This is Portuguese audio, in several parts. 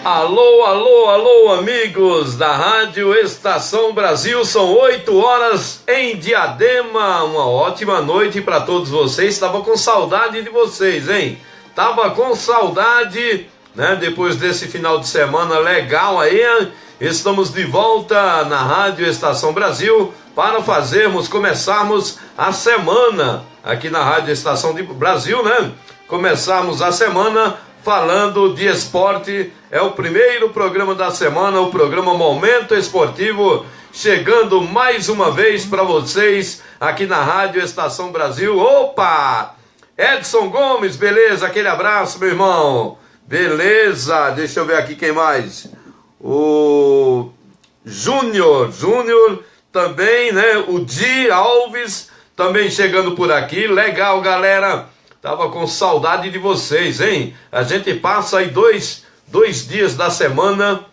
Alô, alô, alô, amigos da Rádio Estação Brasil, são 8 horas em Diadema, uma ótima noite para todos vocês. Estava com saudade de vocês, hein? Tava com saudade, né? Depois desse final de semana legal aí, estamos de volta na Rádio Estação Brasil para começarmos a semana aqui na Rádio Estação Brasil, né? Começarmos a semana falando de esporte. É o primeiro programa da semana, o programa Momento Esportivo, chegando mais uma vez para vocês aqui na Rádio Estação Brasil. Opa! Edson Gomes, beleza? Aquele abraço, meu irmão. Beleza, deixa eu ver aqui quem mais. O Júnior também, né? O Di Alves também chegando por aqui. Legal, galera. Tava com saudade de vocês, hein? A gente passa aí dois dias da semana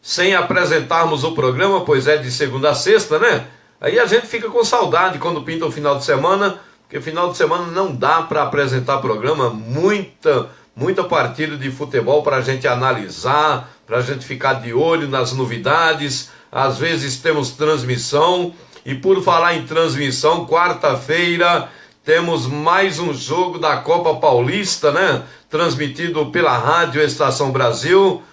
sem apresentarmos o programa, pois é de segunda a sexta, né? Aí a gente fica com saudade quando pinta o final de semana, porque final de semana não dá para apresentar programa, muita partida de futebol para a gente analisar, para a gente ficar de olho nas novidades. Às vezes temos transmissão, e por falar em transmissão, quarta-feira temos mais um jogo da Copa Paulista, né? Transmitido pela Rádio Estação Brasil.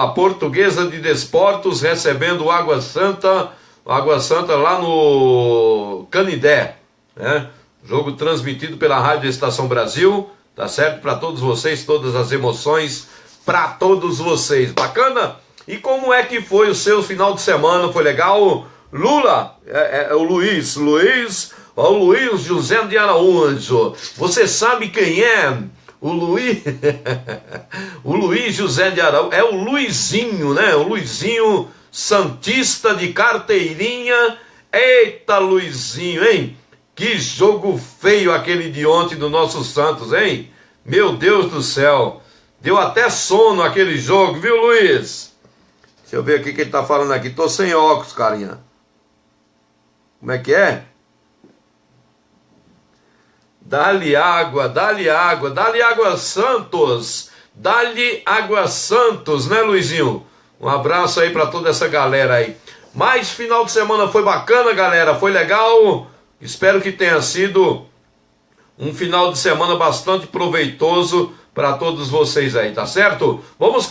A Portuguesa de Desportos recebendo o Água Santa lá no Canindé, né? Jogo transmitido pela Rádio Estação Brasil, tá certo? Para todos vocês, todas as emoções para todos vocês. Bacana? E como é que foi o seu final de semana? Foi legal? Lula, o Luiz José de Araújo. Você sabe quem é o Luiz? O Luiz José de Araújo é o Luizinho, né? O Luizinho Santista de carteirinha. Eita, Luizinho, hein? Que jogo feio aquele de ontem do nosso Santos, hein? Meu Deus do céu. Deu até sono aquele jogo, viu, Luiz? Deixa eu ver aqui o que ele tá falando aqui. Tô sem óculos, carinha. Como é que é? Dá-lhe água Santos, dá-lhe água Santos, né, Luizinho? Um abraço aí para toda essa galera aí. Mas final de semana foi bacana, galera, foi legal. Espero que tenha sido um final de semana bastante proveitoso para todos vocês aí, tá certo? Vamos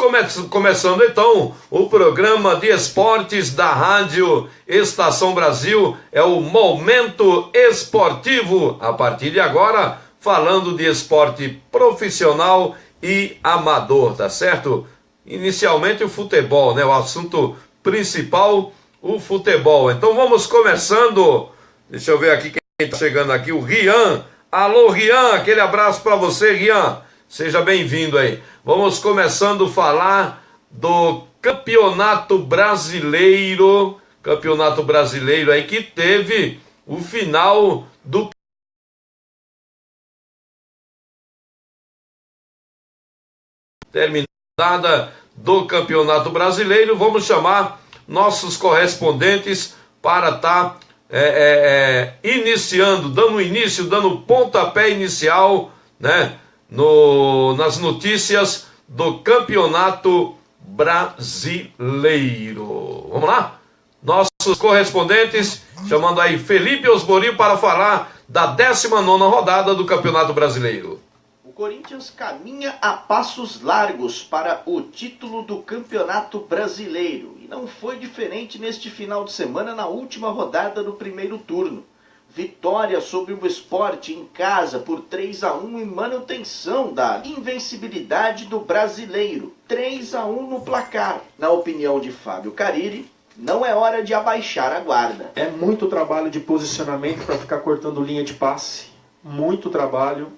começando então o programa de esportes da Rádio Estação Brasil, é o Momento Esportivo, a partir de agora, falando de esporte profissional e amador, tá certo? Inicialmente o futebol, né? O assunto principal, o futebol. Então vamos começando, deixa eu ver aqui quem tá chegando aqui, o Rian. Alô, Rian, aquele abraço para você, Rian. Seja bem-vindo aí. Vamos começando a falar do Campeonato Brasileiro aí que teve o final do terminada do Campeonato Brasileiro. Vamos chamar nossos correspondentes para estar iniciando, dando pontapé inicial, né? Nas notícias do Campeonato Brasileiro. Vamos lá? Nossos correspondentes, chamando aí Felipe Osborio para falar da 19ª rodada do Campeonato Brasileiro. O Corinthians caminha a passos largos para o título do Campeonato Brasileiro. E não foi diferente neste final de semana na última rodada do primeiro turno. Vitória sobre o Sport em casa por 3-1 e manutenção da invencibilidade do brasileiro. 3-1 no placar. Na opinião de Fábio Carille, não é hora de abaixar a guarda. É muito trabalho de posicionamento para ficar cortando linha de passe, muito trabalho.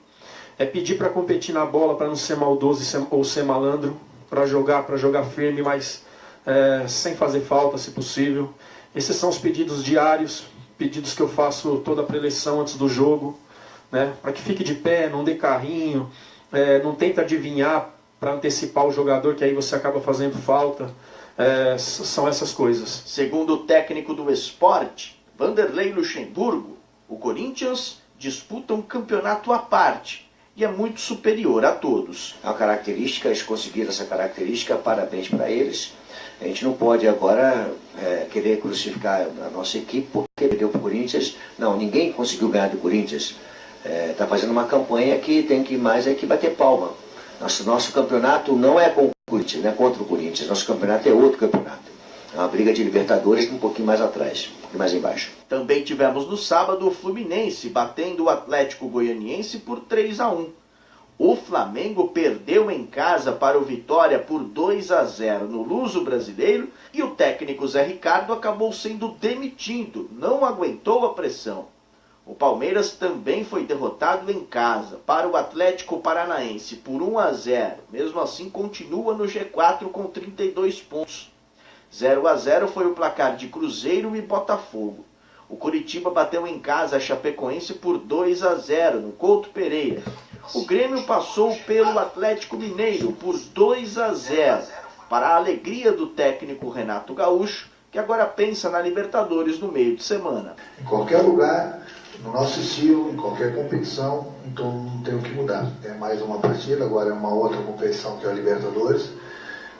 É pedir para competir na bola, para não ser maldoso ou ser malandro, para jogar firme, mas sem fazer falta, se possível. Esses são os pedidos diários, pedidos que eu faço toda a preleção antes do jogo, né? Para que fique de pé, não dê carrinho, não tenta adivinhar para antecipar o jogador, que aí você acaba fazendo falta. São essas coisas. Segundo o técnico do Sport, Vanderlei Luxemburgo, o Corinthians disputa um campeonato à parte e é muito superior a todos. É uma característica, eles conseguiram essa característica, parabéns para eles. A gente não pode agora querer crucificar a nossa equipe porque perdeu para o Corinthians. Não, ninguém conseguiu ganhar do Corinthians. Está fazendo uma campanha que tem que mais que bater palma. Nosso campeonato não é com o Corinthians, não é contra o Corinthians. Nosso campeonato é outro campeonato. É uma briga de Libertadores um pouquinho mais atrás, um pouquinho mais embaixo. Também tivemos no sábado o Fluminense batendo o Atlético Goianiense por 3-1. O Flamengo perdeu em casa para o Vitória por 2-0 no Luso Brasileiro e o técnico Zé Ricardo acabou sendo demitido, não aguentou a pressão. O Palmeiras também foi derrotado em casa para o Atlético Paranaense por 1-0. Mesmo assim, continua no G4 com 32 pontos. 0-0 foi o placar de Cruzeiro e Botafogo. O Coritiba bateu em casa a Chapecoense por 2-0 no Couto Pereira. O Grêmio passou pelo Atlético Mineiro por 2-0, para a alegria do técnico Renato Gaúcho, que agora pensa na Libertadores no meio de semana. Em qualquer lugar, no nosso estilo, em qualquer competição, então não tem o que mudar. É mais uma partida, agora é uma outra competição que é a Libertadores.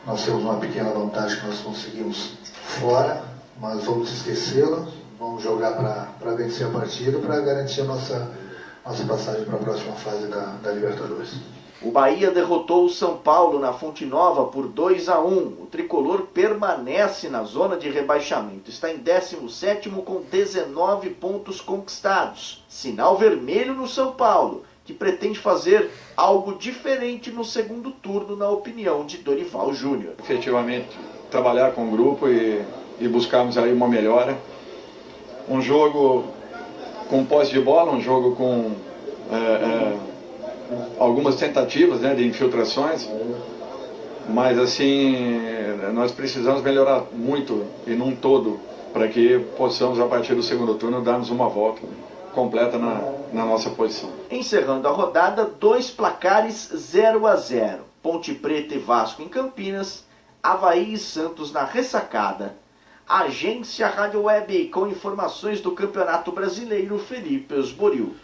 Nós temos uma pequena vantagem que nós conseguimos fora, mas vamos esquecê-la, vamos jogar para vencer a partida, para garantir a nossa passagem para a próxima fase da Libertadores. O Bahia derrotou o São Paulo na Fonte Nova por 2-1. O tricolor permanece na zona de rebaixamento. Está em 17º com 19 pontos conquistados. Sinal vermelho no São Paulo, que pretende fazer algo diferente no segundo turno, na opinião de Dorival Júnior. Efetivamente, trabalhar com o grupo e buscarmos aí uma melhora. Um jogo com posse de bola, um jogo com algumas tentativas, né, de infiltrações, mas assim, nós precisamos melhorar muito e num todo, para que possamos, a partir do segundo turno, darmos uma volta completa na nossa posição. Encerrando a rodada, 2 placares 0-0. Ponte Preta e Vasco em Campinas, Avaí e Santos na ressacada. Agência Rádio Web, com informações do Campeonato Brasileiro, Felipe Osboril.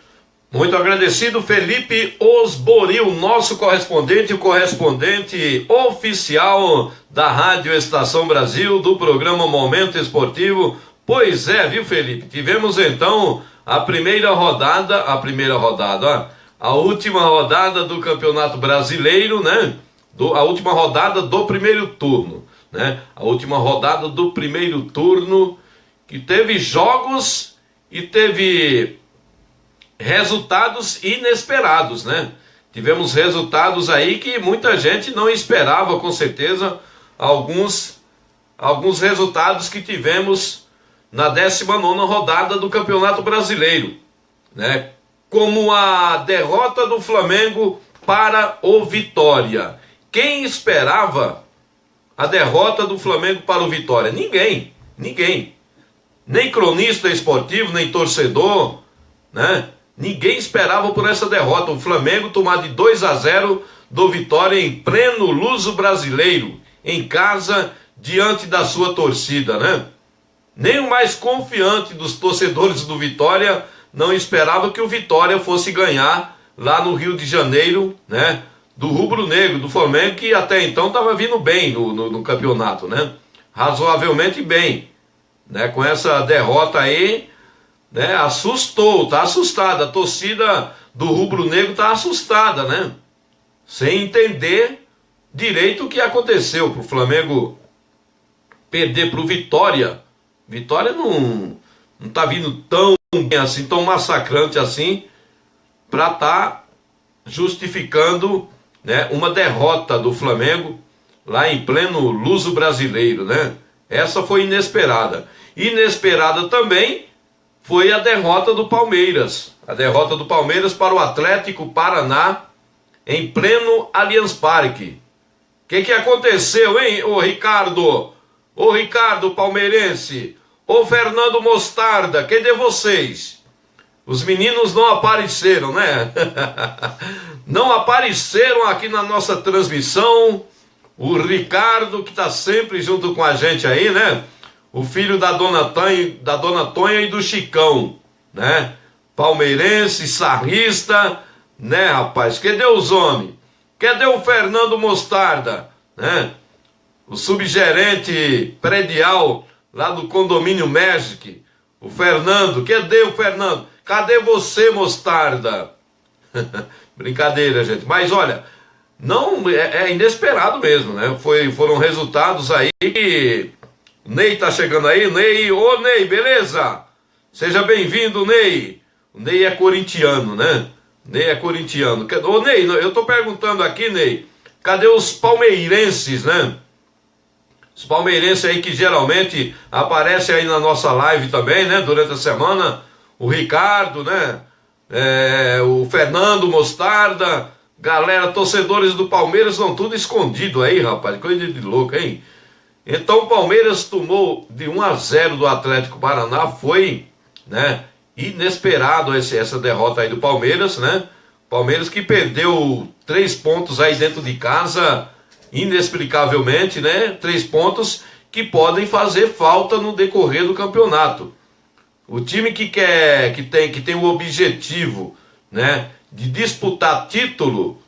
Muito agradecido, Felipe Osboril, nosso correspondente, o correspondente oficial da Rádio Estação Brasil, do programa Momento Esportivo. Pois é, viu, Felipe? Tivemos então a última rodada do Campeonato Brasileiro, né? A última rodada do primeiro turno, né? A última rodada do primeiro turno, que teve jogos e teve resultados inesperados, né? Tivemos resultados aí que muita gente não esperava, com certeza, alguns resultados que tivemos na 19ª rodada do Campeonato Brasileiro, né? Como a derrota do Flamengo para o Vitória. Quem esperava a derrota do Flamengo para o Vitória? Ninguém. Nem cronista esportivo, nem torcedor, né? Ninguém esperava por essa derrota. O Flamengo tomar de 2-0 do Vitória em pleno Luso Brasileiro, em casa, diante da sua torcida, né? Nem o mais confiante dos torcedores do Vitória não esperava que o Vitória fosse ganhar lá no Rio de Janeiro, né? Do rubro-negro, do Flamengo, que até então estava vindo bem no campeonato, né? Razoavelmente bem, né? Com essa derrota aí, né? Assustou, tá assustada. A torcida do rubro-negro tá assustada, né? Sem entender direito o que aconteceu para o Flamengo perder para o Vitória. Vitória não tá vindo tão bem assim, tão massacrante assim, para tá justificando, né, uma derrota do Flamengo lá em pleno Luso Brasileiro, né? Essa foi inesperada. Inesperada também foi a derrota do Palmeiras. A derrota do Palmeiras para o Atlético Paraná em pleno Allianz Parque. O que aconteceu, hein, ô Ricardo? Ô Ricardo palmeirense, ô Fernando Mostarda, cadê vocês? Os meninos não apareceram, né? Não apareceram aqui na nossa transmissão. O Ricardo, que está sempre junto com a gente aí, né? O filho da Dona Tonha e do Chicão, né? Palmeirense, sarrista, né, rapaz? Cadê os homens? Cadê o Fernando Mostarda, né? O subgerente predial lá do condomínio Magic. O Fernando, cadê o Fernando? Cadê você, Mostarda? Brincadeira, gente. Mas olha, não é inesperado mesmo, né? Foram resultados aí que... O Ney tá chegando aí, Ney. Ô Ney, beleza? Seja bem-vindo, Ney. O Ney é corintiano, né? Ney é corintiano. Ô Ney, eu tô perguntando aqui, Ney, cadê os palmeirenses, né? Os palmeirenses aí que geralmente aparecem aí na nossa live também, né? Durante a semana. O Ricardo, né? O Fernando Mostarda. Galera, torcedores do Palmeiras estão tudo escondido aí, rapaz. Coisa de louco, hein? Então o Palmeiras tomou de 1-0 do Atlético Paraná. Foi, né, inesperado essa derrota aí do Palmeiras, né? Palmeiras que perdeu 3 pontos aí dentro de casa, inexplicavelmente, né? 3 pontos que podem fazer falta no decorrer do campeonato. O time que tem o objetivo, né, de disputar título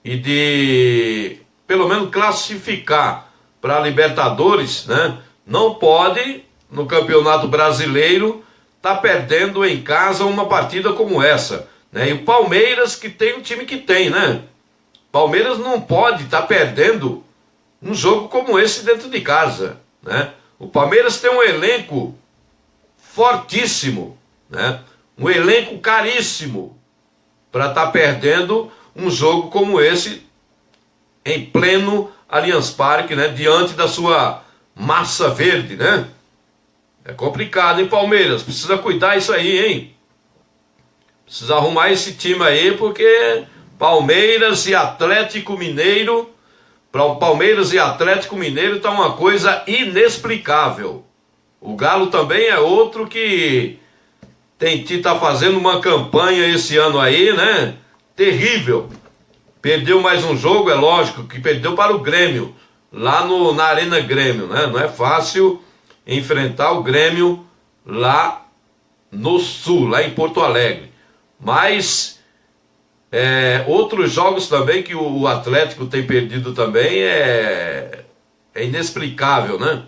e de pelo menos classificar para a Libertadores, né, não pode no Campeonato Brasileiro tá perdendo em casa uma partida como essa, né? E o Palmeiras, que tem o time que tem, né? Palmeiras não pode estar perdendo um jogo como esse dentro de casa, né? O Palmeiras tem um elenco fortíssimo, né? Um elenco caríssimo para estar perdendo um jogo como esse em pleno Allianz Parque, né? Diante da sua massa verde, né? É complicado, hein, Palmeiras? Precisa cuidar isso aí, hein? Precisa arrumar esse time aí, porque Palmeiras e Atlético Mineiro, para o Palmeiras e Atlético Mineiro tá uma coisa inexplicável. O Galo também é outro que tá fazendo uma campanha esse ano aí, né? Terrível. Perdeu mais um jogo, é lógico, que perdeu para o Grêmio, lá na Arena Grêmio, né? Não é fácil enfrentar o Grêmio lá no Sul, lá em Porto Alegre. Mas outros jogos também que o Atlético tem perdido também é inexplicável, né?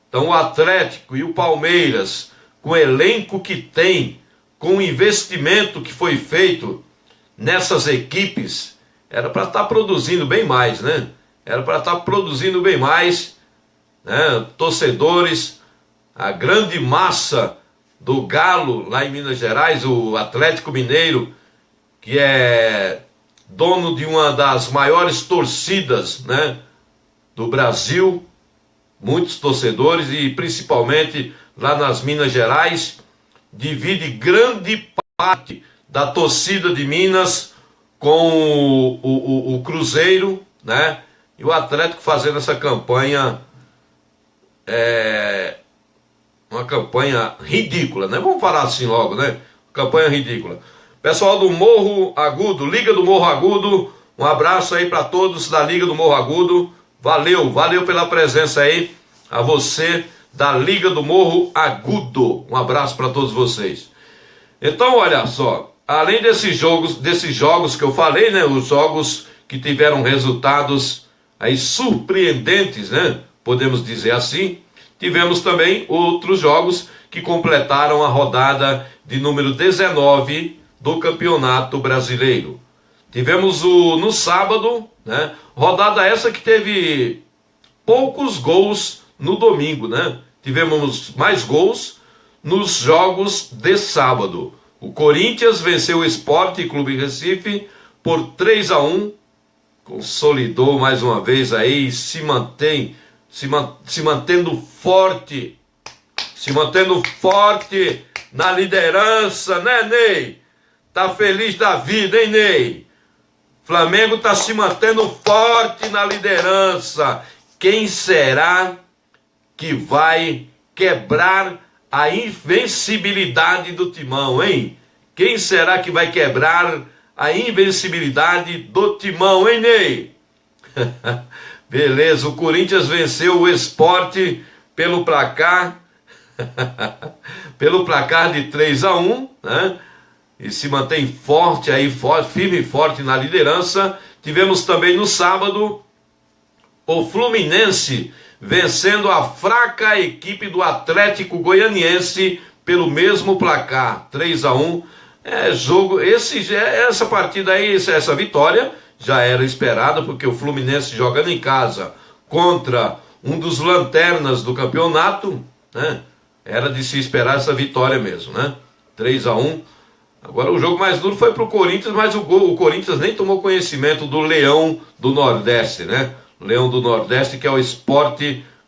Então o Atlético e o Palmeiras, com o elenco que tem, com o investimento que foi feito nessas equipes, era para estar produzindo bem mais, né? Era para estar produzindo bem mais, né? Torcedores, a grande massa do Galo lá em Minas Gerais, o Atlético Mineiro, que é dono de uma das maiores torcidas, né, do Brasil, muitos torcedores, e principalmente lá nas Minas Gerais, divide grande parte da torcida de Minas com o Cruzeiro, né? E o Atlético fazendo essa campanha, uma campanha ridícula, né? Vamos falar assim logo, né? Campanha ridícula. Pessoal do Morro Agudo, Liga do Morro Agudo, um abraço aí para todos da Liga do Morro Agudo. Valeu pela presença aí, a você da Liga do Morro Agudo. Um abraço para todos vocês. Então, olha só, além desses jogos que eu falei, né, os jogos que tiveram resultados aí surpreendentes, né, podemos dizer assim, tivemos também outros jogos que completaram a rodada de número 19 do Campeonato Brasileiro. Tivemos no sábado, né, rodada essa que teve poucos gols no domingo, né? Tivemos mais gols nos jogos de sábado. O Corinthians venceu o Sport Clube Recife por 3-1, consolidou mais uma vez aí, se se mantendo forte na liderança, né, Ney? Tá feliz da vida, hein, Ney? Flamengo tá se mantendo forte na liderança. Quem será que vai quebrar a invencibilidade do Timão, hein? Quem será que vai quebrar a invencibilidade do Timão, hein, Ney? Beleza, o Corinthians venceu o Sport pelo placar de 3-1, né? E se mantém forte aí, firme e forte na liderança. Tivemos também no sábado o Fluminense vencendo a fraca equipe do Atlético Goianiense pelo mesmo placar, 3-1. Essa partida aí, essa vitória já era esperada, porque o Fluminense jogando em casa contra um dos lanternas do campeonato, né? Era de se esperar essa vitória mesmo, né? 3-1. Agora o jogo mais duro foi para o Corinthians, mas o Corinthians nem tomou conhecimento do Leão do Nordeste, né? Leão do Nordeste, que é o Sport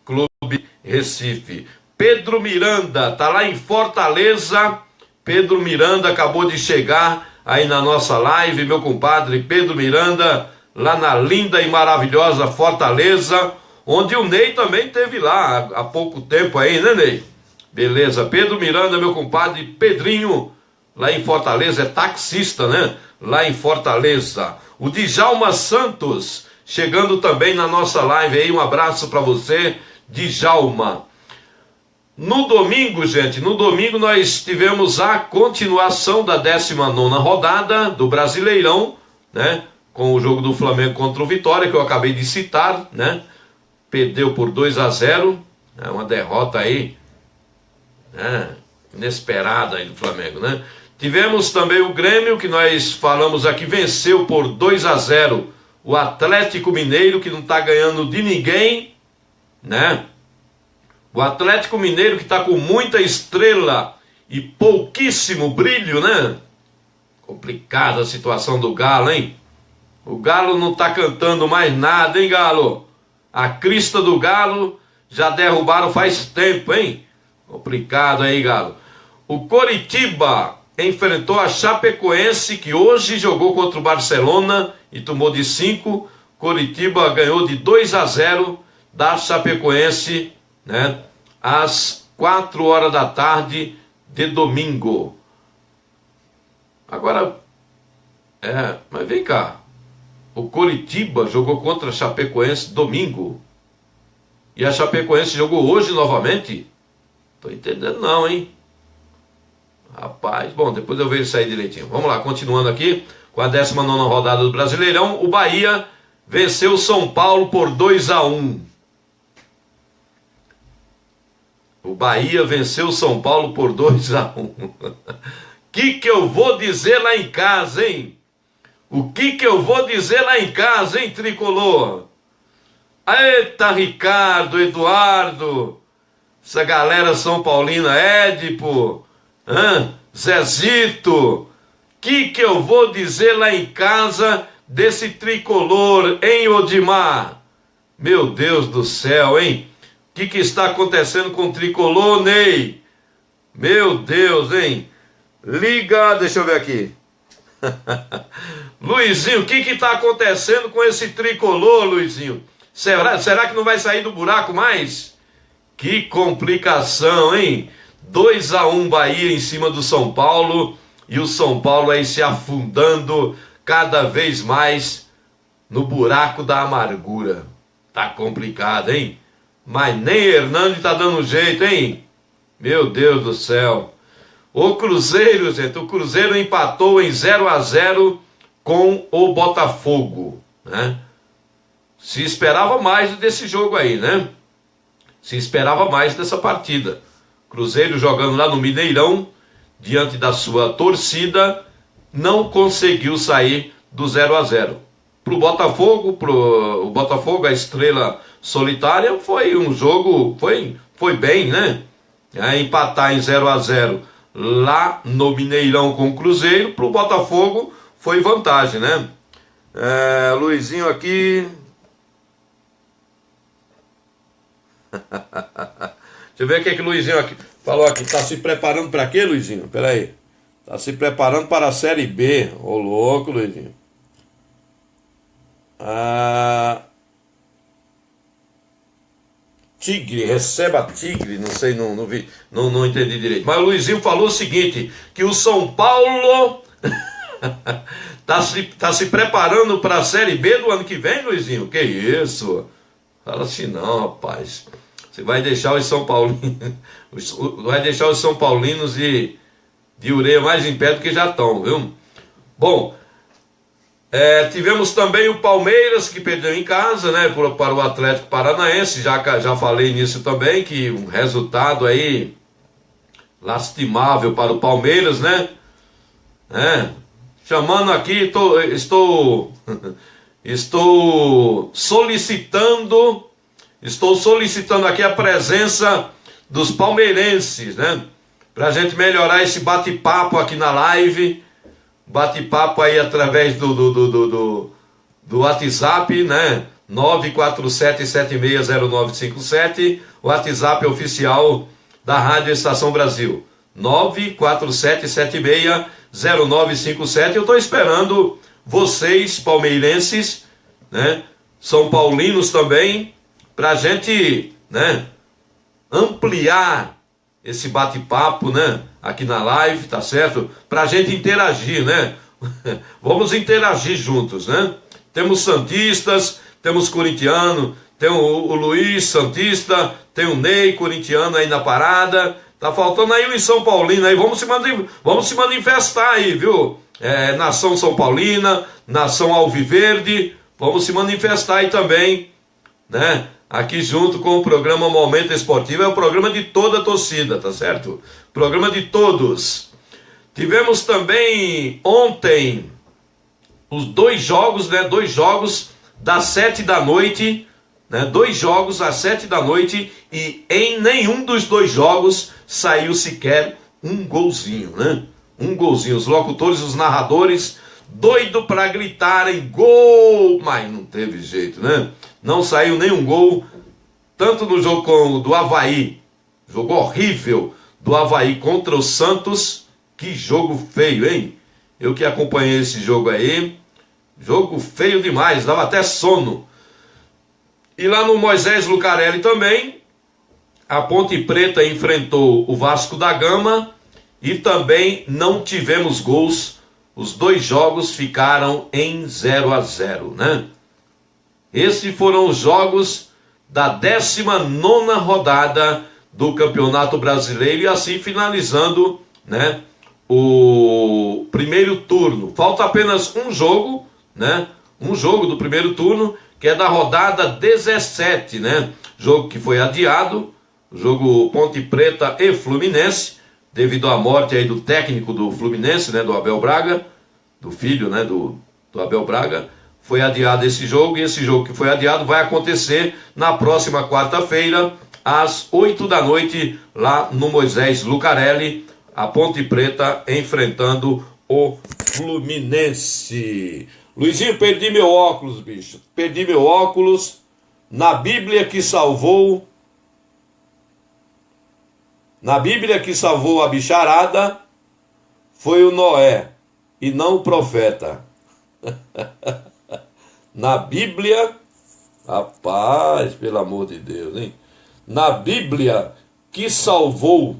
Clube Recife. Pedro Miranda tá lá em Fortaleza. Pedro Miranda acabou de chegar aí na nossa live, meu compadre Pedro Miranda, lá na linda e maravilhosa Fortaleza, onde o Ney também teve lá há pouco tempo aí, né, Ney? Beleza, Pedro Miranda, meu compadre Pedrinho, lá em Fortaleza, é taxista, né? Lá em Fortaleza. O Djalma Santos, chegando também na nossa live aí, um abraço para você, Djalma. No domingo, gente, nós tivemos a continuação da 19ª rodada do Brasileirão, né? Com o jogo do Flamengo contra o Vitória, que eu acabei de citar, né? Perdeu por 2-0, né? Uma derrota aí, né? Inesperada aí do Flamengo, né? Tivemos também o Grêmio, que nós falamos aqui, venceu por 2-0 o Atlético Mineiro, que não está ganhando de ninguém, né? O Atlético Mineiro que está com muita estrela e pouquíssimo brilho, né? Complicada a situação do Galo, hein? O Galo não está cantando mais nada, hein, Galo? A crista do Galo já derrubaram faz tempo, hein? Complicado aí, Galo. O Coritiba enfrentou a Chapecoense, que hoje jogou contra o Barcelona e tomou de 5. Coritiba ganhou de 2-0 da Chapecoense, né? Às 4 horas da tarde de domingo. Agora, mas vem cá. O Coritiba jogou contra a Chapecoense domingo. E a Chapecoense jogou hoje novamente? Tô entendendo não, hein? Rapaz, bom, depois eu vejo isso aí direitinho. Vamos lá, continuando aqui com a 19ª rodada do Brasileirão. O Bahia venceu o São Paulo por 2-1. O Bahia venceu o São Paulo por 2-1. Que eu vou dizer lá em casa, hein? O que eu vou dizer lá em casa, hein, Tricolor? Eita, Ricardo, Eduardo, essa galera São Paulina, Édipo, Zezito. Que eu vou dizer lá em casa desse Tricolor, hein, Odimar? Meu Deus do céu, hein? O que está acontecendo com o Tricolor, Ney? Meu Deus, hein? Liga, deixa eu ver aqui. Luizinho, o que está acontecendo com esse Tricolor, Luizinho? Será que não vai sair do buraco mais? Que complicação, hein? 2-1 Bahia em cima do São Paulo. E o São Paulo aí se afundando cada vez mais no buraco da amargura. Tá complicado, hein? Mas nem Hernani tá dando jeito, hein? Meu Deus do céu. O Cruzeiro, gente, o Cruzeiro empatou em 0-0 com o Botafogo, né? Se esperava mais desse jogo aí, né? Se esperava mais dessa partida. Cruzeiro jogando lá no Mineirão, diante da sua torcida, não conseguiu sair do 0-0. Pro Botafogo, o Botafogo, a estrela solitária, foi um jogo, foi bem, né? Empatar em 0-0 lá no Mineirão com o Cruzeiro, pro Botafogo foi vantagem, né? Luizinho aqui. Deixa eu ver o que é que o Luizinho aqui falou aqui. Tá se preparando para quê, Luizinho? Pera aí. Tá se preparando para a Série B. Ô, louco, Luizinho. Tigre, receba Tigre, não sei, não vi, não entendi direito. Mas o Luizinho falou o seguinte, que o São Paulo tá se preparando para a Série B do ano que vem, Luizinho? Que isso? Fala assim não, rapaz. Você vai deixar os São Paulinos, vai deixar os São Paulinos de ureia mais em pé do que já estão, viu? Bom, tivemos também o Palmeiras, que perdeu em casa, né, para o Atlético Paranaense. Já falei nisso também, que um resultado aí lastimável para o Palmeiras, né? Chamando aqui, estou solicitando aqui a presença dos palmeirenses, né? Pra gente melhorar esse bate-papo aqui na live. Bate-papo aí através do WhatsApp, né? 947760957, o WhatsApp oficial da Rádio Estação Brasil. 947760957. Eu estou esperando vocês, palmeirenses, né? São paulinos também, para a gente, né, ampliar esse bate-papo, né, aqui na live, tá certo? Para a gente interagir, né? Vamos interagir juntos, né? Temos santistas, temos corintiano, tem o Luiz santista, tem o Ney corintiano aí na parada. Tá faltando aí o São Paulino aí. Vamos se manifestar aí, viu? Nação São Paulina, Nação Alviverde. Vamos se manifestar aí também, né? Aqui junto com o programa Momento Esportivo, é o programa de toda a torcida, tá certo? Programa de todos. Tivemos também ontem os dois jogos, né? 2 jogos das 7 da noite, né? 2 jogos às 7 da noite, e em nenhum dos 2 jogos saiu sequer um golzinho, né? Um golzinho. Os locutores, os narradores, doido para gritarem gol, mas não teve jeito, né? Não saiu nenhum gol, tanto no jogo do Avaí, jogo horrível do Avaí contra o Santos. Que jogo feio, hein? Eu que acompanhei esse jogo aí, jogo feio demais, dava até sono. E lá no Moisés Lucarelli também, a Ponte Preta enfrentou o Vasco da Gama e também não tivemos gols. Os 2 jogos ficaram em 0-0, né? Esses foram os jogos da 19ª rodada do Campeonato Brasileiro, e assim finalizando, né, o primeiro turno. Falta apenas um jogo, né? Um jogo do primeiro turno, que é da rodada 17, né? Jogo que foi adiado, jogo Ponte Preta e Fluminense, devido à morte aí do técnico do Fluminense, né, do Abel Braga, do filho, né, do Abel Braga. Foi adiado esse jogo, e esse jogo que foi adiado vai acontecer na próxima quarta-feira, às 8 da noite, lá no Moisés Lucarelli, a Ponte Preta enfrentando o Fluminense. Luizinho, perdi meu óculos, bicho. Perdi meu óculos. Na Bíblia que salvou a bicharada foi o Noé e não o profeta. Na Bíblia, rapaz, pelo amor de Deus, hein? Na Bíblia, que salvou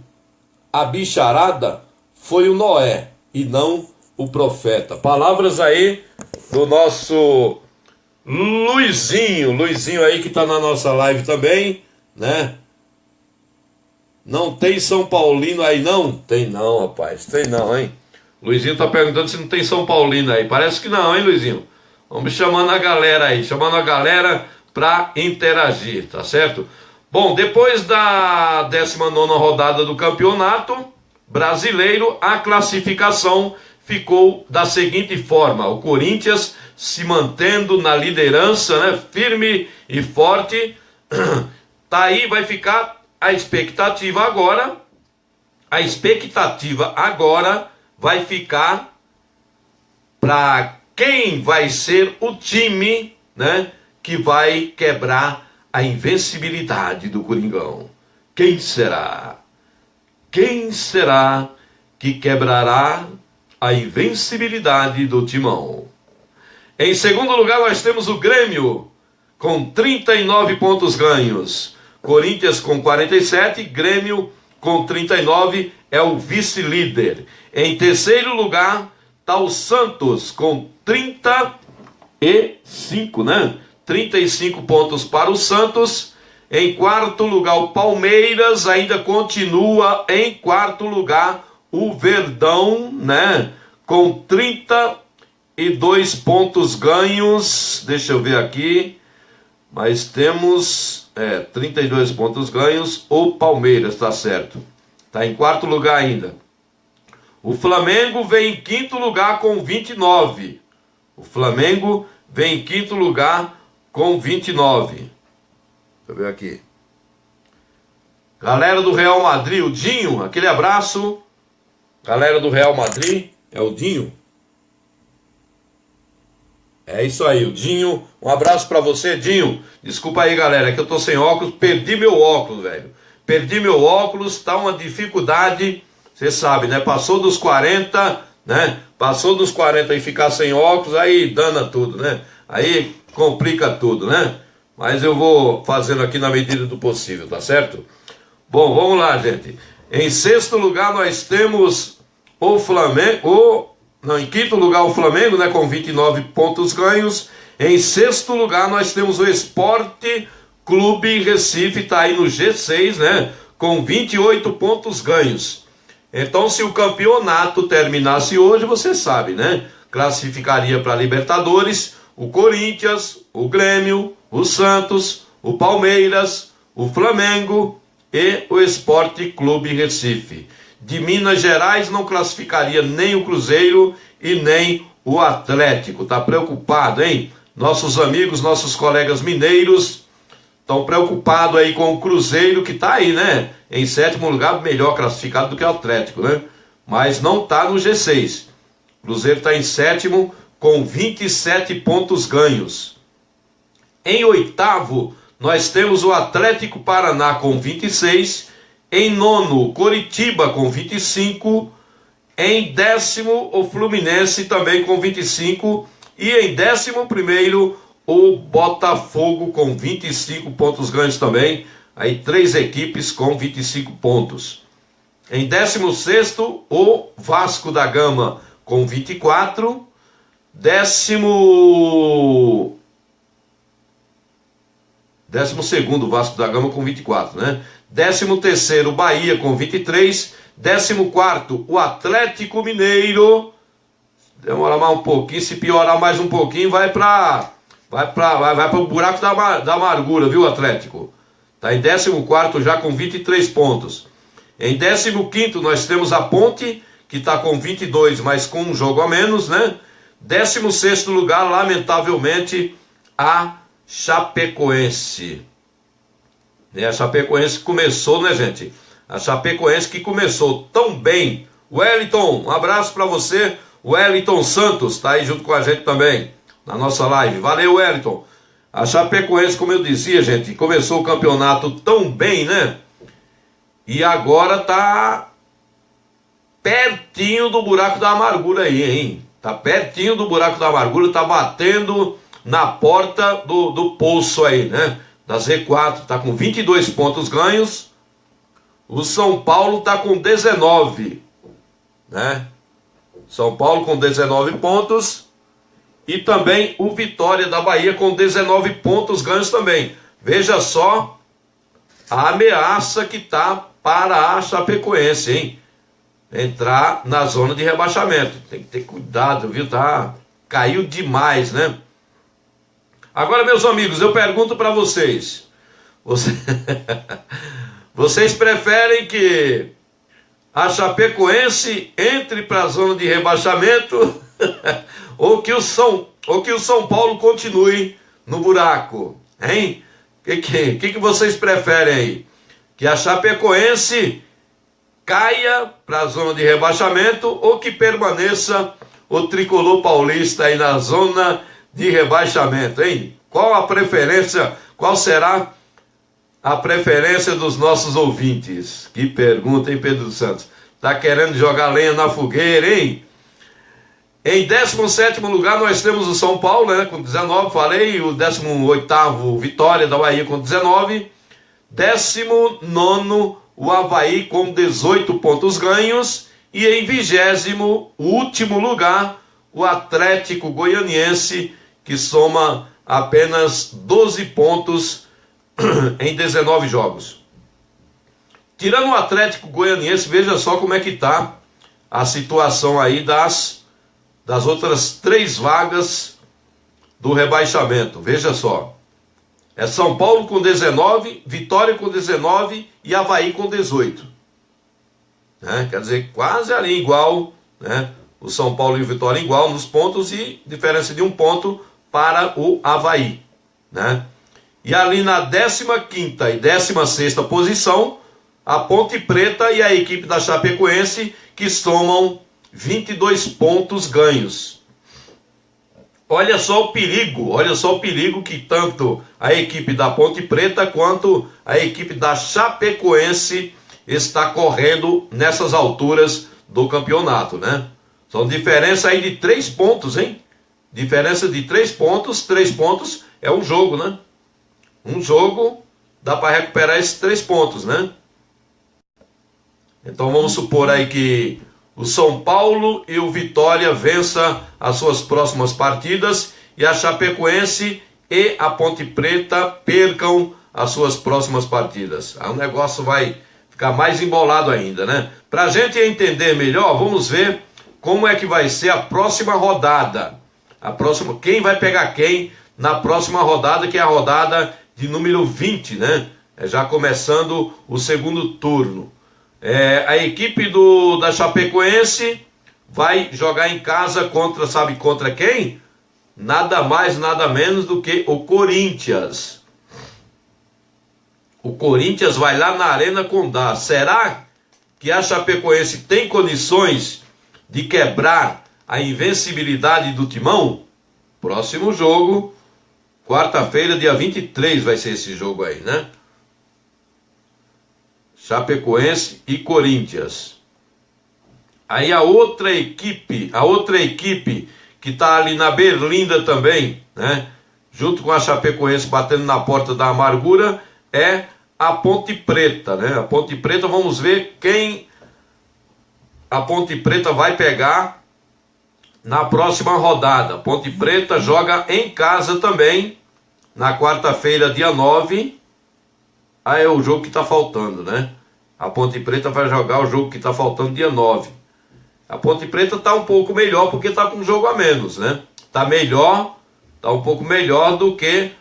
a bicharada foi o Noé e não o profeta. Palavras aí do nosso Luizinho aí que está na nossa live também, né? Não tem São Paulino aí não? Tem não, rapaz, tem não, hein? Luizinho tá perguntando se não tem São Paulino aí. Parece que não, hein, Luizinho? Vamos chamando a galera aí, chamando a galera para interagir, tá certo? Bom, depois da 19ª rodada do Campeonato Brasileiro, a classificação ficou da seguinte forma: o Corinthians se mantendo na liderança, né, firme e forte. Tá aí, vai ficar a expectativa agora. A expectativa agora vai ficar para quem vai ser o time, né, que vai quebrar a invencibilidade do Coringão? Quem será? Quem será que quebrará a invencibilidade do Timão? Em segundo lugar, nós temos o Grêmio, com 39 pontos ganhos. Corinthians com 47, Grêmio com 39, é o vice-líder. Em terceiro lugar, está o Santos, com 35, né? 35 pontos para o Santos. Em quarto lugar, o Palmeiras ainda continua em quarto lugar. O Verdão, né? Com 32 pontos ganhos. Deixa eu ver aqui. Mas temos 32 pontos ganhos. O Palmeiras, tá certo. Está em quarto lugar ainda. O Flamengo vem em quinto lugar com 29. O Flamengo vem em quinto lugar com 29. Deixa eu ver aqui. Galera do Real Madrid, o Dinho, aquele abraço. Galera do Real Madrid, é o Dinho? É isso aí, o Dinho. Um abraço pra você, Dinho. Desculpa aí, galera, é que eu tô sem óculos. Perdi meu óculos, velho. Perdi meu óculos, tá uma dificuldade. Você sabe, né? Passou dos 40, né? Passou dos 40 e ficar sem óculos, aí dana tudo, né? Aí complica tudo, né? Mas eu vou fazendo aqui na medida do possível, tá certo? Bom, vamos lá, gente. Em sexto lugar nós temos o Flamengo, em quinto lugar o Flamengo, né, com 29 pontos ganhos. Em sexto lugar nós temos o Sport Clube Recife, tá aí no G6, né, com 28 pontos ganhos. Então, se o campeonato terminasse hoje, você sabe, né, classificaria para Libertadores o Corinthians, o Grêmio, o Santos, o Palmeiras, o Flamengo e o Sport Clube Recife. De Minas Gerais não classificaria nem o Cruzeiro e nem o Atlético. Tá preocupado, hein? Nossos amigos, nossos colegas mineiros estão preocupados aí com o Cruzeiro, que tá aí, né? Em sétimo lugar, melhor classificado do que o Atlético, né? Mas não tá no G6. O Cruzeiro tá em sétimo com 27 pontos ganhos. Em oitavo, nós temos o Atlético Paraná com 26. Em nono, Coritiba com 25. Em décimo, o Fluminense também com 25. E em 11º, o Botafogo com 25 pontos ganhos também. Aí 3 equipes com 25 pontos. Em 16º, o Vasco da Gama com 24. 12º, o Vasco da Gama com 24, né? 13º, o Bahia com 23. 14º, o Atlético Mineiro. Demora mais um pouquinho, se piorar mais um pouquinho, vai para o buraco da amargura, viu, Atlético? Está em 14º já com 23 pontos. Em 15º nós temos a Ponte, que está com 22, mas com um jogo a menos, né? 16º lugar, lamentavelmente, a Chapecoense. A Chapecoense começou, né, gente? A Chapecoense que começou tão bem. Wellington, um abraço para você. Wellington Santos está aí junto com a gente também, na nossa live. Valeu, Wellington. A Chapecoense, como eu dizia, gente, começou o campeonato tão bem, né? E agora tá pertinho do buraco da amargura aí, hein? Tá pertinho do buraco da amargura, tá batendo na porta do poço aí, né? Da Z4, tá com 22 pontos ganhos. O São Paulo tá com 19, né? São Paulo com 19 pontos. E também o Vitória da Bahia com 19 pontos ganhos também. Veja só a ameaça que tá para a Chapecoense, hein? Entrar na zona de rebaixamento. Tem que ter cuidado, viu? Caiu demais, né? Agora, meus amigos, eu pergunto para vocês. Vocês preferem que a Chapecoense entre para a zona de rebaixamento ou que o São Paulo continue no buraco? Hein? Que vocês preferem aí? Que a Chapecoense caia para a zona de rebaixamento ou que permaneça o tricolor paulista aí na zona de rebaixamento, hein? Qual a preferência, qual será a preferência dos nossos ouvintes? Que pergunta, hein, Pedro Santos? Tá querendo jogar lenha na fogueira, hein? Em 17º lugar nós temos o São Paulo, né, com 19, falei, o 18º Vitória da Bahia com 19, 19º o Avaí com 18 pontos ganhos, e em 20º, último lugar, o Atlético Goianiense, que soma apenas 12 pontos em 19 jogos. Tirando o Atlético Goianiense, veja só como é que está a situação aí das outras 3 vagas do rebaixamento. Veja só. É São Paulo com 19, Vitória com 19 e Avaí com 18. Quer dizer, quase ali igual, né? O São Paulo e o Vitória igual nos pontos e diferença de 1 ponto para o Avaí, né? E ali na 15ª e 16ª posição, a Ponte Preta e a equipe da Chapecoense, que somam 22 pontos ganhos. Olha só o perigo que tanto a equipe da Ponte Preta quanto a equipe da Chapecoense está correndo nessas alturas do campeonato, né? São diferença aí de 3 pontos, hein? Diferença de 3 pontos, 3 pontos é um jogo, né? Um jogo dá para recuperar esses 3 pontos, né? Então vamos supor aí que o São Paulo e o Vitória vençam as suas próximas partidas e a Chapecoense e a Ponte Preta percam as suas próximas partidas. Aí o negócio vai ficar mais embolado ainda, né? Para a gente entender melhor, vamos ver como é que vai ser a próxima rodada. Quem vai pegar quem na próxima rodada, que é a rodada de número 20, né? Já começando o segundo turno. A equipe da Chapecoense vai jogar em casa contra quem? Nada mais, nada menos do que o Corinthians. O Corinthians vai lá na Arena Condá. Será que a Chapecoense tem condições de quebrar a invencibilidade do Timão? Próximo jogo, quarta-feira, dia 23 vai ser esse jogo aí, né? Chapecoense e Corinthians. Aí a outra equipe que está ali na Berlinda também, né? Junto com a Chapecoense batendo na porta da amargura, é a Ponte Preta, né? A Ponte Preta, vamos ver quem a Ponte Preta vai pegar na próxima rodada. A Ponte Preta joga em casa também, na quarta-feira, dia 9. Ah, é o jogo que está faltando, né? A Ponte Preta vai jogar o jogo que está faltando dia 9. A Ponte Preta está um pouco melhor porque está com um jogo a menos, né? Está melhor, está um pouco melhor do que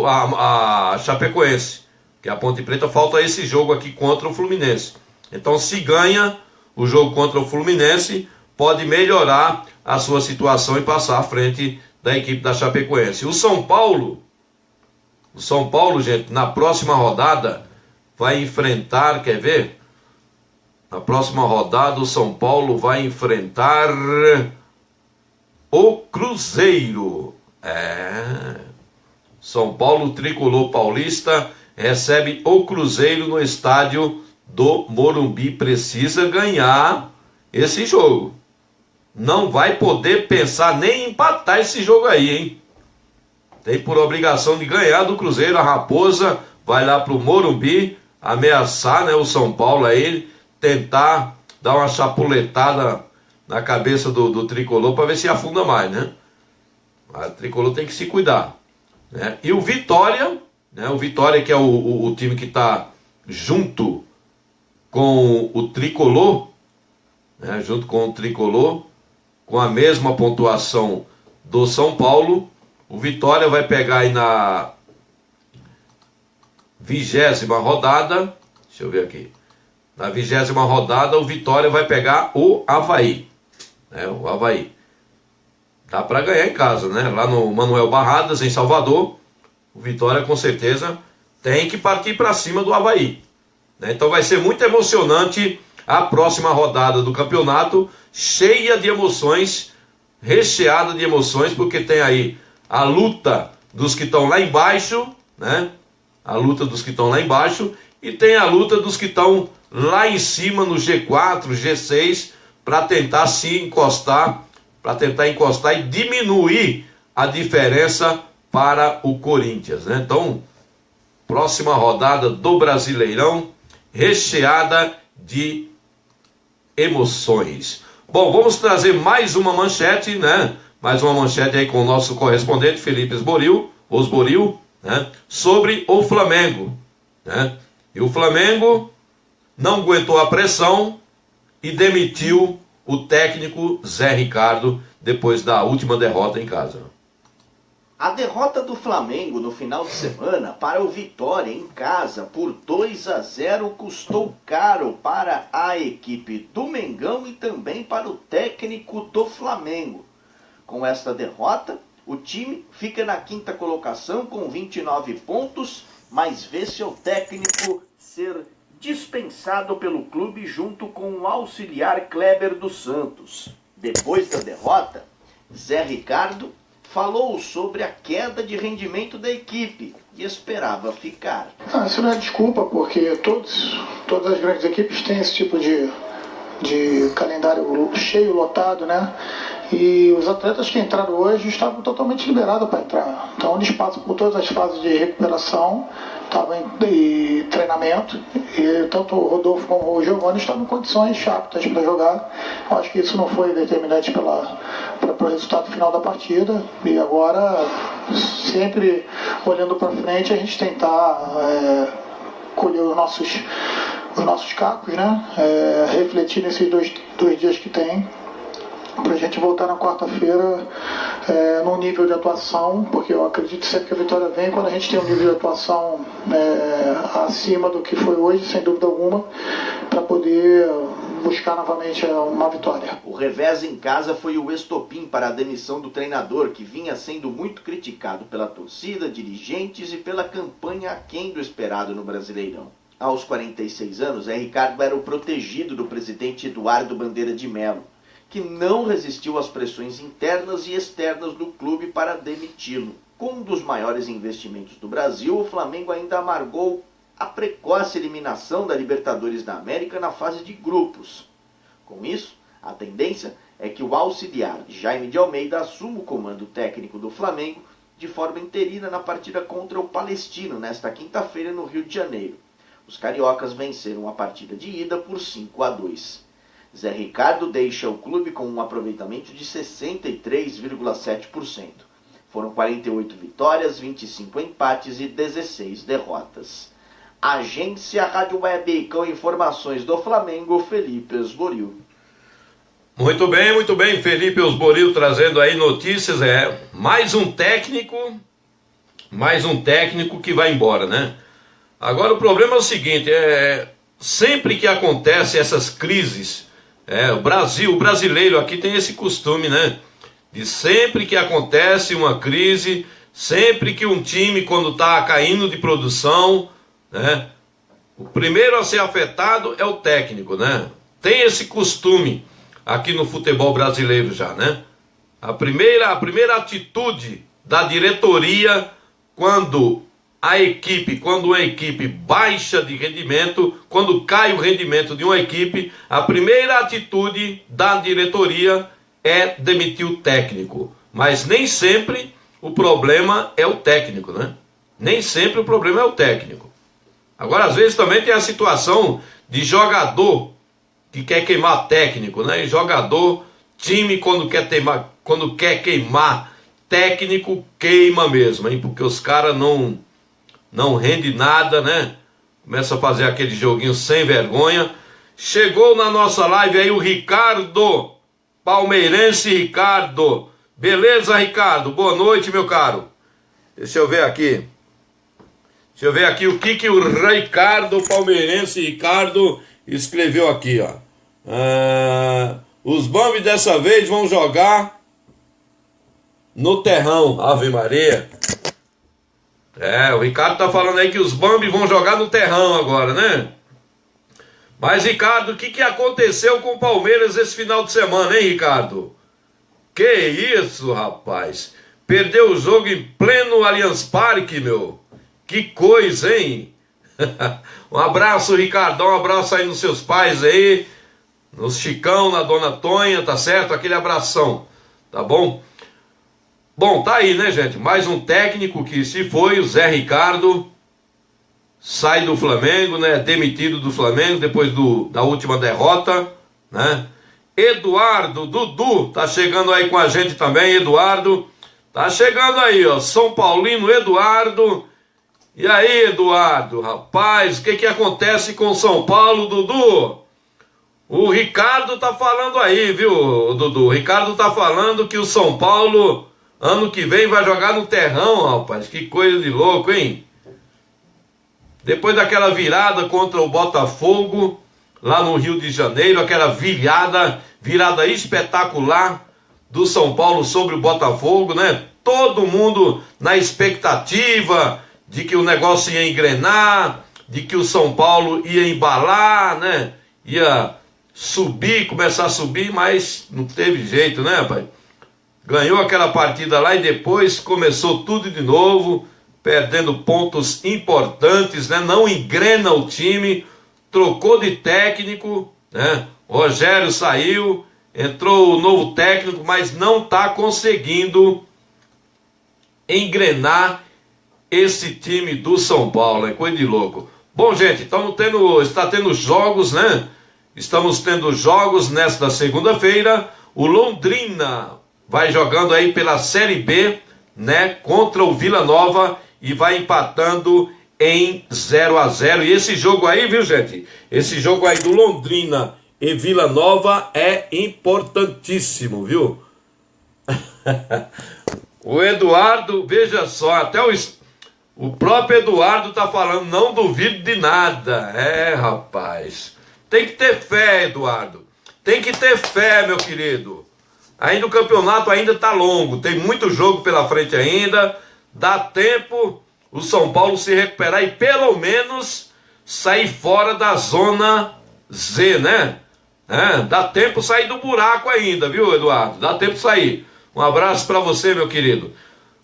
a Chapecoense. Que a Ponte Preta falta esse jogo aqui contra o Fluminense. Então, se ganha o jogo contra o Fluminense, pode melhorar a sua situação e passar à frente da equipe da Chapecoense. O São Paulo, gente, na próxima rodada vai enfrentar, quer ver? Na próxima rodada o São Paulo vai enfrentar o Cruzeiro. São Paulo, tricolor paulista, recebe o Cruzeiro no estádio do Morumbi. Precisa ganhar esse jogo. Não vai poder pensar nem em empatar esse jogo aí, hein? Tem por obrigação de ganhar do Cruzeiro. A Raposa vai lá pro Morumbi ameaçar, né, o São Paulo aí, tentar dar uma chapuletada na cabeça do tricolor para ver se afunda mais, né? O tricolor tem que se cuidar, né? E o Vitória, né? O Vitória, que é o time que está junto com o tricolor, né? Junto com o tricolor, com a mesma pontuação do São Paulo. O Vitória vai pegar aí na 20ª rodada, deixa eu ver aqui, na 20ª rodada o Vitória vai pegar o Avaí, né? O Avaí dá para ganhar em casa, né? Lá no Manuel Barradas, em Salvador, o Vitória com certeza tem que partir para cima do Avaí, né? Então vai ser muito emocionante a próxima rodada do campeonato, cheia de emoções, recheada de emoções, porque tem aí a luta dos que estão lá embaixo, né? A luta dos que estão lá embaixo e tem a luta dos que estão lá em cima no G4, G6, para tentar se encostar, e diminuir a diferença para o Corinthians, né? Então, próxima rodada do Brasileirão, recheada de emoções. Bom, vamos trazer mais uma manchete, né? Mais uma manchete aí com o nosso correspondente Felipe Osboril, né? Sobre o Flamengo, né? E o Flamengo não aguentou a pressão e demitiu o técnico Zé Ricardo depois da última derrota em casa. A derrota do Flamengo no final de semana para o Vitória em casa por 2-0 custou caro para a equipe do Mengão e também para o técnico do Flamengo. Com esta derrota, o time fica na quinta colocação com 29 pontos, mas vê seu técnico ser dispensado pelo clube junto com o auxiliar Kleber dos Santos. Depois da derrota, Zé Ricardo falou sobre a queda de rendimento da equipe e esperava ficar. Isso não é desculpa, porque todas as grandes equipes têm esse tipo de calendário cheio, lotado, né? E os atletas que entraram hoje estavam totalmente liberados para entrar. Então eles passam por todas as fases de recuperação, estavam em treinamento, e tanto o Rodolfo como o Giovani estavam em condições aptas para jogar. Eu acho que isso não foi determinante para o resultado final da partida. E agora, sempre olhando para frente, a gente tentar colher os nossos cacos, né? Refletir nesses dois dias que tem, para a gente voltar na quarta-feira num nível de atuação, porque eu acredito sempre que a vitória vem quando a gente tem um nível de atuação acima do que foi hoje, sem dúvida alguma, para poder buscar novamente uma vitória. O revés em casa foi o estopim para a demissão do treinador, que vinha sendo muito criticado pela torcida, dirigentes e pela campanha aquém do esperado no Brasileirão. Aos 46 anos, Zé Ricardo era o protegido do presidente Eduardo Bandeira de Mello, que não resistiu às pressões internas e externas do clube para demiti-lo. Com um dos maiores investimentos do Brasil, o Flamengo ainda amargou a precoce eliminação da Libertadores da América na fase de grupos. Com isso, a tendência é que o auxiliar Jaime de Almeida assuma o comando técnico do Flamengo de forma interina na partida contra o Palestino, nesta quinta-feira no Rio de Janeiro. Os cariocas venceram a partida de ida por 5-2. Zé Ricardo deixa o clube com um aproveitamento de 63,7%. Foram 48 vitórias, 25 empates e 16 derrotas. Agência Rádio Web, com informações do Flamengo, Felipe Osboril. Muito bem, Felipe Osboril trazendo aí notícias. Mais um técnico que vai embora, né? Agora o problema é o seguinte, sempre que acontecem essas crises, o brasileiro aqui tem esse costume, né? De sempre que acontece uma crise, sempre que um time, quando está caindo de produção, né? O primeiro a ser afetado é o técnico, né? Tem esse costume aqui no futebol brasileiro já, né? A primeira atitude da diretoria quando uma equipe baixa de rendimento, quando cai o rendimento de uma equipe, a primeira atitude da diretoria é demitir o técnico. Mas nem sempre o problema é o técnico, né? Nem sempre o problema é o técnico. Agora, às vezes também tem a situação de jogador que quer queimar técnico, né? E time quando quer queimar técnico, queima mesmo, hein? Porque os caras não rende nada, né? Começa a fazer aquele joguinho sem vergonha. Chegou na nossa live aí o Ricardo, palmeirense Ricardo. Beleza, Ricardo? Boa noite, meu caro. Deixa eu ver aqui o que o Ricardo, palmeirense Ricardo, escreveu aqui, ó. Os Bambi dessa vez vão jogar no terrão. Ave Maria. O Ricardo tá falando aí que os Bambi vão jogar no terrão agora, né? Mas, Ricardo, o que aconteceu com o Palmeiras esse final de semana, hein, Ricardo? Que isso, rapaz? Perdeu o jogo em pleno Allianz Parque, meu. que coisa, hein? Um abraço, Ricardão, um abraço aí nos seus pais aí, no Chicão, na Dona Tonha, tá certo? Aquele abração, tá bom? Bom, tá aí, né, gente? Mais um técnico que se foi, o Zé Ricardo, sai do Flamengo, né? Demitido do Flamengo depois da última derrota, né? Eduardo, Dudu, tá chegando aí com a gente também, Eduardo. Tá chegando aí, ó, São Paulino, Eduardo. E aí, Eduardo, rapaz, o que acontece com São Paulo, Dudu? O Ricardo tá falando aí, viu, Dudu? O Ricardo tá falando que o São Paulo, ano que vem, vai jogar no terrão, rapaz. Que coisa de louco, hein? Depois daquela virada contra o Botafogo, lá no Rio de Janeiro, aquela virada espetacular do São Paulo sobre o Botafogo, né? Todo mundo na expectativa de que o negócio ia engrenar, de que o São Paulo ia embalar, né? Ia subir, começar a subir, mas não teve jeito, né, rapaz? Ganhou aquela partida lá e depois começou tudo de novo, perdendo pontos importantes, né? Não engrena o time, trocou de técnico, né? Rogério saiu, entrou o novo técnico, mas não está conseguindo engrenar esse time do São Paulo, é coisa de louco. Bom, gente, está tendo jogos, né? Estamos tendo jogos nesta segunda-feira. O Londrina vai jogando aí pela Série B, né? Contra o Vila Nova e vai empatando em 0-0. E esse jogo aí, viu, gente? Esse jogo aí do Londrina e Vila Nova é importantíssimo, viu? O Eduardo, veja só, até o próprio Eduardo tá falando, não duvido de nada. É, rapaz, tem que ter fé, Eduardo, tem que ter fé, meu querido. Ainda o campeonato ainda tá longo, tem muito jogo pela frente ainda, dá tempo o São Paulo se recuperar e pelo menos sair fora da zona Z, né? Dá tempo sair do buraco ainda, viu, Eduardo? Dá tempo sair. Um abraço para você, meu querido.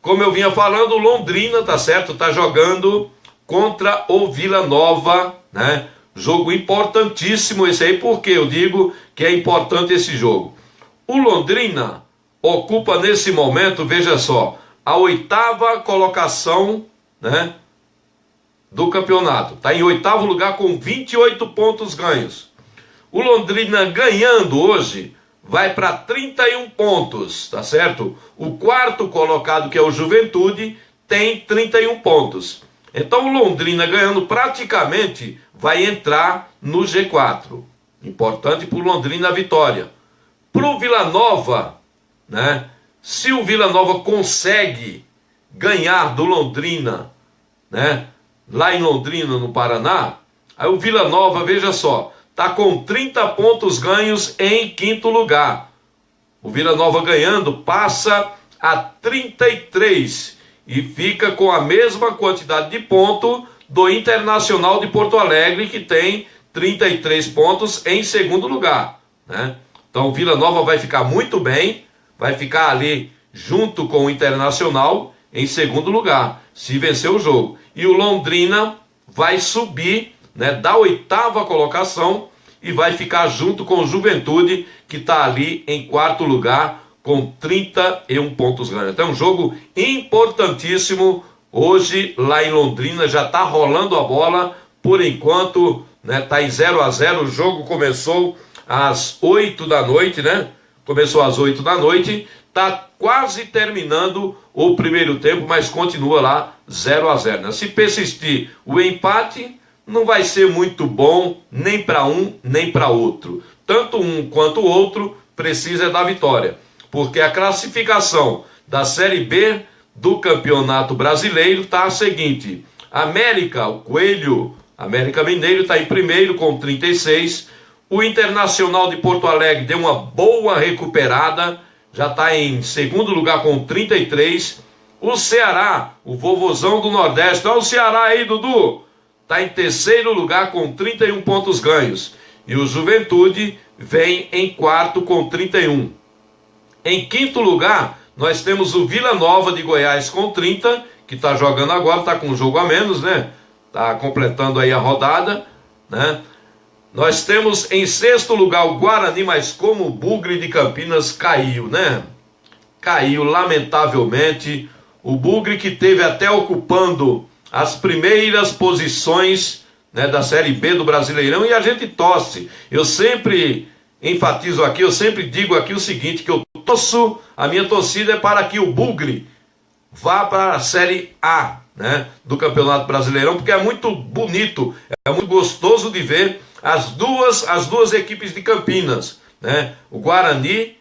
Como eu vinha falando, o Londrina, tá certo? Tá jogando contra o Vila Nova, né? Jogo importantíssimo esse aí, porque eu digo que é importante esse jogo. O Londrina ocupa nesse momento, veja só, a 8ª colocação, né, do campeonato. Tá em 8º lugar com 28 pontos ganhos. O Londrina ganhando hoje vai para 31 pontos, tá certo? O 4º colocado, que é o Juventude, tem 31 pontos. Então o Londrina ganhando praticamente vai entrar no G4. Importante para o Londrina a vitória. Para o Vila Nova, né? Se o Vila Nova consegue ganhar do Londrina, né? Lá em Londrina, no Paraná, aí o Vila Nova, veja só, está com 30 pontos ganhos em 5º lugar. O Vila Nova ganhando passa a 33 e fica com a mesma quantidade de ponto do Internacional de Porto Alegre, que tem 33 pontos em 2º lugar, né? Então o Vila Nova vai ficar muito bem, vai ficar ali junto com o Internacional em 2º lugar, se vencer o jogo. E o Londrina vai subir, né, da 8ª colocação e vai ficar junto com o Juventude, que está ali em 4º lugar com 31 pontos ganhos. Então é um jogo importantíssimo hoje lá em Londrina. Já está rolando a bola por enquanto, né, tá em 0-0. O jogo começou às 8 da noite, né? Começou às 8 da noite, tá quase terminando o primeiro tempo, mas continua lá 0-0, né? Se persistir o empate, não vai ser muito bom nem para um nem para outro. Tanto um quanto o outro precisa da vitória, porque a classificação da Série B do Campeonato Brasileiro está a seguinte: América, o Coelho, América Mineiro está em primeiro com 36, o Internacional de Porto Alegre deu uma boa recuperada, já está em 2º lugar com 33, o Ceará, o vovozão do Nordeste, olha o Ceará aí, Dudu, está em 3º lugar com 31 pontos ganhos, e o Juventude vem em 4º com 31. Em 5º lugar, nós temos o Vila Nova de Goiás com 30, que está jogando agora, está com um jogo a menos, né? Está completando aí a rodada, né? Nós temos em sexto lugar o Guarani, mas como o Bugre de Campinas caiu, né? Caiu lamentavelmente. O Bugre que teve até ocupando as primeiras posições, né, da Série B do Brasileirão, e a gente torce. Eu sempre enfatizo aqui, eu sempre digo aqui o seguinte, que eu torço, a minha torcida é para que o Bugre vá para a Série A, né, do Campeonato Brasileirão, porque é muito bonito, é muito gostoso de ver as duas equipes de Campinas, né, o Guarani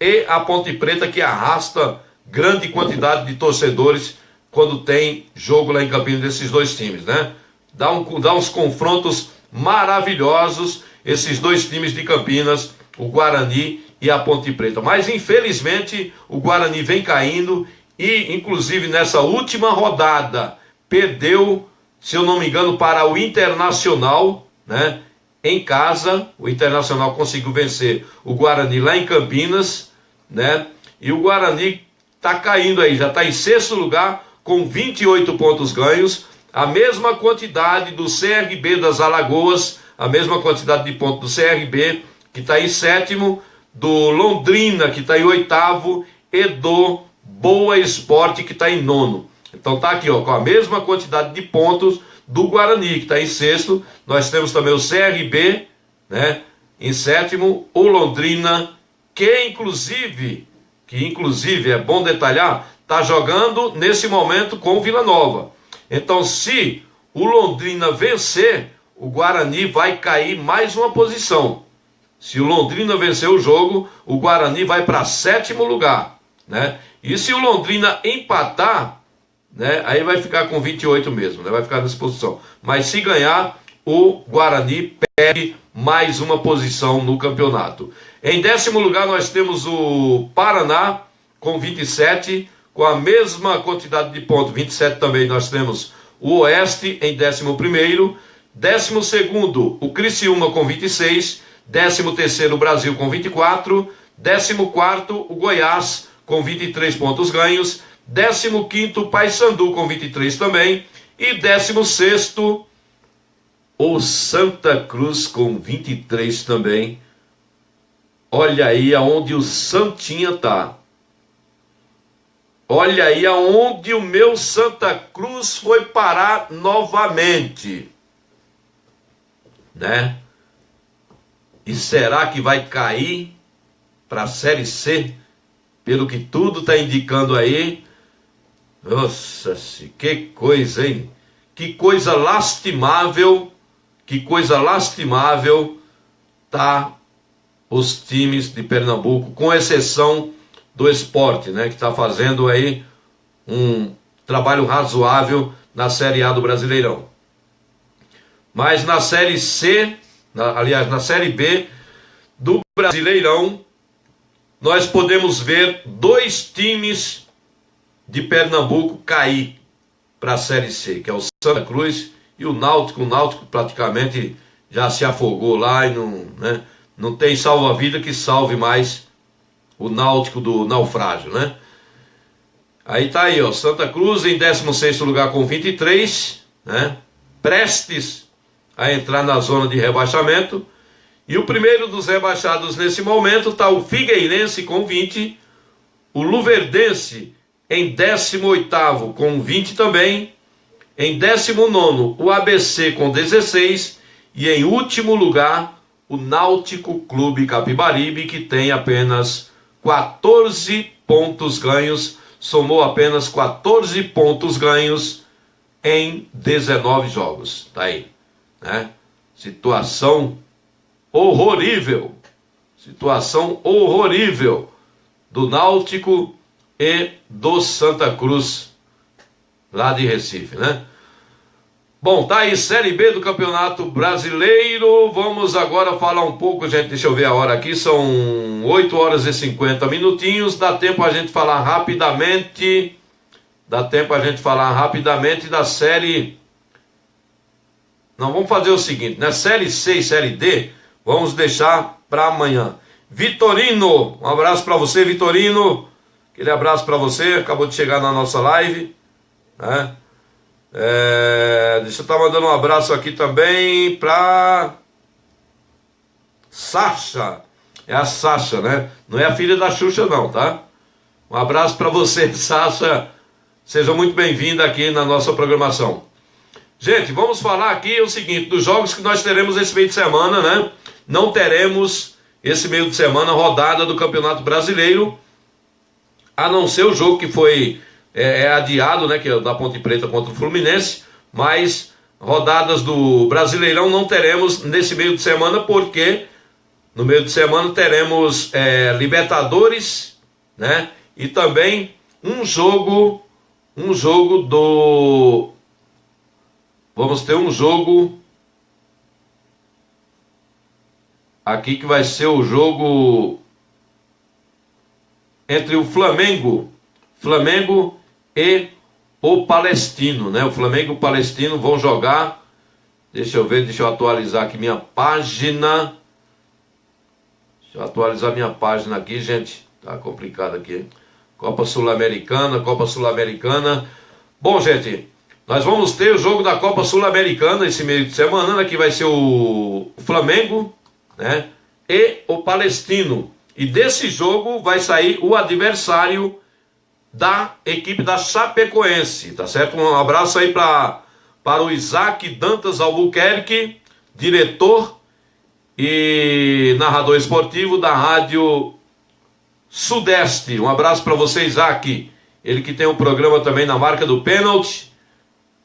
e a Ponte Preta, que arrasta grande quantidade de torcedores quando tem jogo lá em Campinas desses dois times, né? Dá uns confrontos maravilhosos esses dois times de Campinas, o Guarani e a Ponte Preta. Mas infelizmente o Guarani vem caindo e inclusive nessa última rodada perdeu, se eu não me engano, para o Internacional, né? Em casa, o Internacional conseguiu vencer o Guarani lá em Campinas, né? E o Guarani está caindo aí, já está em sexto lugar com 28 pontos ganhos, a mesma quantidade do CRB das Alagoas, a mesma quantidade de pontos do CRB, que está em sétimo, do Londrina, que está em oitavo, e do Boa Esporte, que está em nono. Então está aqui, ó, com a mesma quantidade de pontos do Guarani, que está em sexto. Nós temos também o CRB, né, em sétimo, o Londrina, que inclusive é bom detalhar, está jogando nesse momento com o Vila Nova. Então, se o Londrina vencer, o Guarani vai cair mais uma posição. Se o Londrina vencer o jogo, o Guarani vai para sétimo lugar, né? E se o Londrina empatar, né, aí vai ficar com 28 mesmo, né? Vai ficar nessa posição. Mas se ganhar, o Guarani perde mais uma posição no campeonato. Em décimo lugar nós temos o Paraná com 27, com a mesma quantidade de pontos, 27 também. Nós temos o Oeste em 11º, 12º o Criciúma com 26, 13º o Brasil com 24, 14º o Goiás com 23 pontos ganhos, 15º o Paysandu com 23 também, e 16º o Santa Cruz com 23 também. Olha aí aonde o Santinha está. Olha aí aonde o meu Santa Cruz foi parar novamente, né? E será que vai cair para a Série C? Pelo que tudo está indicando aí. Nossa, que coisa, hein? Que coisa lastimável, tá os times de Pernambuco, com exceção do Sport, né, que está fazendo aí um trabalho razoável na Série A do Brasileirão. Mas na Série C, na Série B do Brasileirão, nós podemos ver dois times de Pernambuco cair para a Série C, que é o Santa Cruz e o Náutico. O Náutico praticamente já se afogou lá e não tem salva-vida que salve mais o Náutico do naufrágio, né? Aí tá aí, ó, Santa Cruz em 16º lugar com 23, né? Prestes a entrar na zona de rebaixamento. E o primeiro dos rebaixados nesse momento tá o Figueirense com 20, o Luverdense em 18º com 20 também, em 19º o ABC com 16 e em último lugar o Náutico Clube Capibaribe, que tem apenas 14 pontos ganhos, somou apenas 14 pontos ganhos em 19 jogos. Tá aí, né? Situação horrível do Náutico e do Santa Cruz, lá de Recife, né? Bom, tá aí, Série B do Campeonato Brasileiro. Vamos agora falar um pouco, gente, deixa eu ver a hora aqui, são 8 horas e 50 minutinhos, dá tempo a gente falar rapidamente, da série... Não, vamos fazer o seguinte, né, Série C e Série D, vamos deixar para amanhã. Vitorino, um abraço para você, Vitorino, aquele abraço para você, acabou de chegar na nossa live. né? Deixa eu estar mandando um abraço aqui também para Sasha. É a Sasha, né? Não é a filha da Xuxa não, tá? Um abraço para você, Sasha. Seja muito bem-vinda aqui na nossa programação. Gente, vamos falar aqui o seguinte, dos jogos que nós teremos esse meio de semana, né? Não teremos esse meio de semana rodada do Campeonato Brasileiro, a não ser o jogo que foi adiado, né? Que é da Ponte Preta contra o Fluminense, mas rodadas do Brasileirão não teremos nesse meio de semana, porque no meio de semana teremos Libertadores, né? E também um jogo do... Vamos ter um jogo aqui que vai ser o jogo entre o Flamengo e o Palestino, né? O Flamengo e o Palestino vão jogar. Deixa eu atualizar aqui minha página. Deixa eu atualizar minha página aqui, gente. Tá complicado aqui. Copa Sul-Americana. Bom, gente, nós vamos ter o jogo da Copa Sul-Americana esse meio de semana, né, que vai ser o Flamengo, né, e o Palestino. E desse jogo vai sair o adversário da equipe da Chapecoense, tá certo? Um abraço aí para o Isaac Dantas Albuquerque, diretor e narrador esportivo da Rádio Sudeste. Um abraço para você, Isaac. Ele que tem um programa também na marca do pênalti,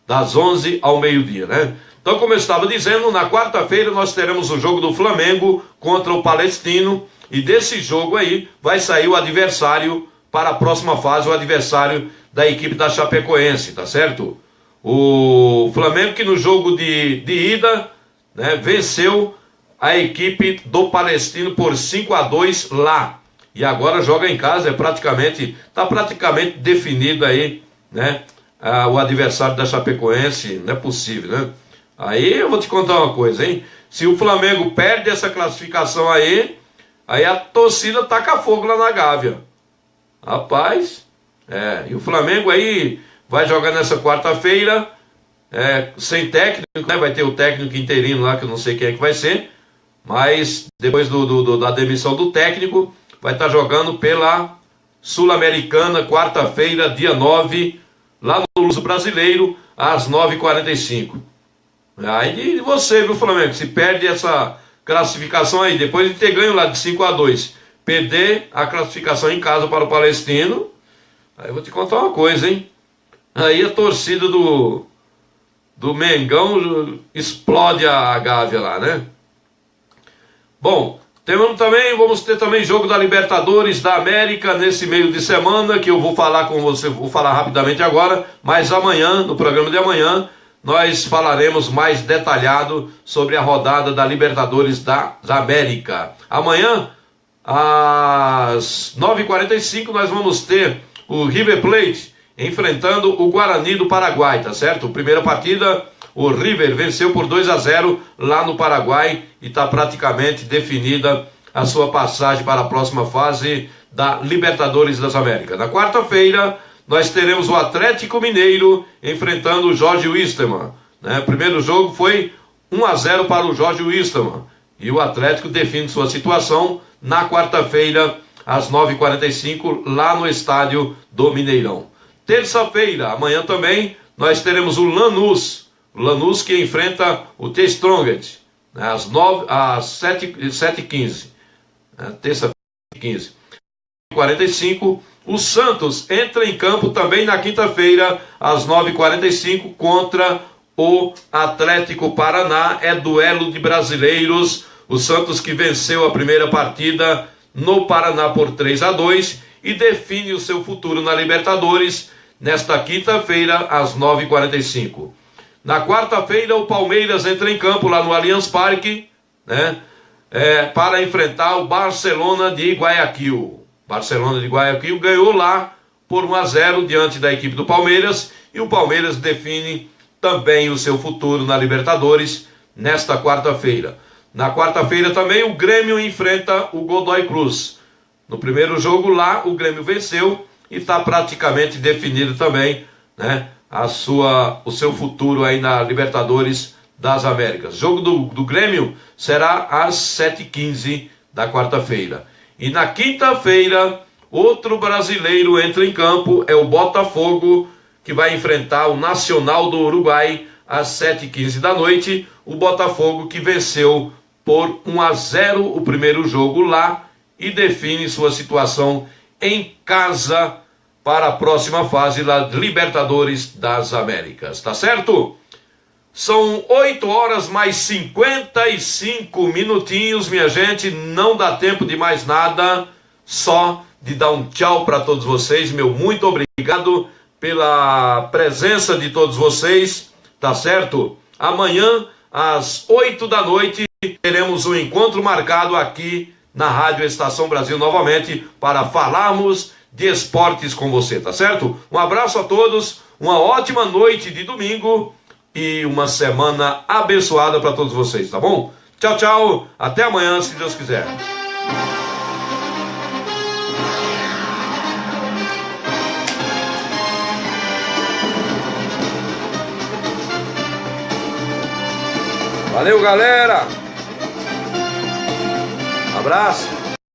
das 11 ao meio-dia, né? Então, como eu estava dizendo, na quarta-feira nós teremos o jogo do Flamengo contra o Palestino, e desse jogo aí vai sair o adversário para a próxima fase, o adversário da equipe da Chapecoense, tá certo? O Flamengo que no jogo de ida, né, venceu a equipe do Palestino por 5-2 lá, e agora joga em casa, está praticamente definido aí, né? O adversário da Chapecoense, não é possível, né? Aí eu vou te contar uma coisa, hein? Se o Flamengo perde essa classificação aí a torcida taca fogo lá na Gávea. Rapaz, e o Flamengo aí vai jogar nessa quarta-feira, sem técnico, né? Vai ter o técnico interino lá, que eu não sei quem é que vai ser, mas depois da demissão do técnico, vai estar jogando pela Sul-Americana, quarta-feira, dia 9, lá no Luso Brasileiro, às 9h45. Aí você, viu, Flamengo, se perde essa classificação aí, depois de ter ganho lá de 5-2, perder a classificação em casa para o Palestino, aí eu vou te contar uma coisa, hein? Aí a torcida do Mengão explode a Gávea lá, né? Bom, vamos ter também jogo da Libertadores da América nesse meio de semana, que eu vou falar com você, vou falar rapidamente agora, mas amanhã, no programa de amanhã, nós falaremos mais detalhado sobre a rodada da Libertadores da América. Amanhã, às 9h45, nós vamos ter o River Plate enfrentando o Guarani do Paraguai, tá certo? Primeira partida, o River venceu por 2-0 lá no Paraguai e está praticamente definida a sua passagem para a próxima fase da Libertadores das Américas. Na quarta-feira, nós teremos o Atlético Mineiro enfrentando o Jorge Wilstermann, né? O primeiro jogo foi 1-0 para o Jorge Wilstermann, e o Atlético define sua situação na quarta-feira, às 9h45, lá no estádio do Mineirão. Terça-feira, amanhã também, nós teremos o Lanús que enfrenta o The Strongest, né, às 7h15, né, terça-feira, 15. 45, o Santos entra em campo também na quinta-feira, às 9h45, contra o Atlético Paraná. É duelo de brasileiros. O Santos que venceu a primeira partida no Paraná por 3-2 e define o seu futuro na Libertadores nesta quinta-feira, às 9h45. Na quarta-feira, o Palmeiras entra em campo lá no Allianz Parque, né, para enfrentar o Barcelona de Guayaquil. Barcelona de Guayaquil ganhou lá por 1-0 diante da equipe do Palmeiras, e o Palmeiras define também o seu futuro na Libertadores nesta quarta-feira. Na quarta-feira também o Grêmio enfrenta o Godoy Cruz. No primeiro jogo lá, o Grêmio venceu e está praticamente definido também, né, o seu futuro aí na Libertadores das Américas. O jogo do Grêmio será às 7h15 da quarta-feira. E na quinta-feira, outro brasileiro entra em campo, é o Botafogo, que vai enfrentar o Nacional do Uruguai às 7h15 da noite. O Botafogo que venceu por 1-0 o primeiro jogo lá e define sua situação em casa para a próxima fase da Libertadores das Américas. Tá certo? São 8 horas mais 55 minutinhos, minha gente. Não dá tempo de mais nada, só de dar um tchau para todos vocês. Meu muito obrigado pela presença de todos vocês, tá certo? Amanhã, às 8 da noite, teremos um encontro marcado aqui na Rádio Estação Brasil novamente para falarmos de esportes com você, tá certo? Um abraço a todos, uma ótima noite de domingo e uma semana abençoada para todos vocês, tá bom? Tchau, tchau, até amanhã, se Deus quiser. Valeu, galera! Abraço!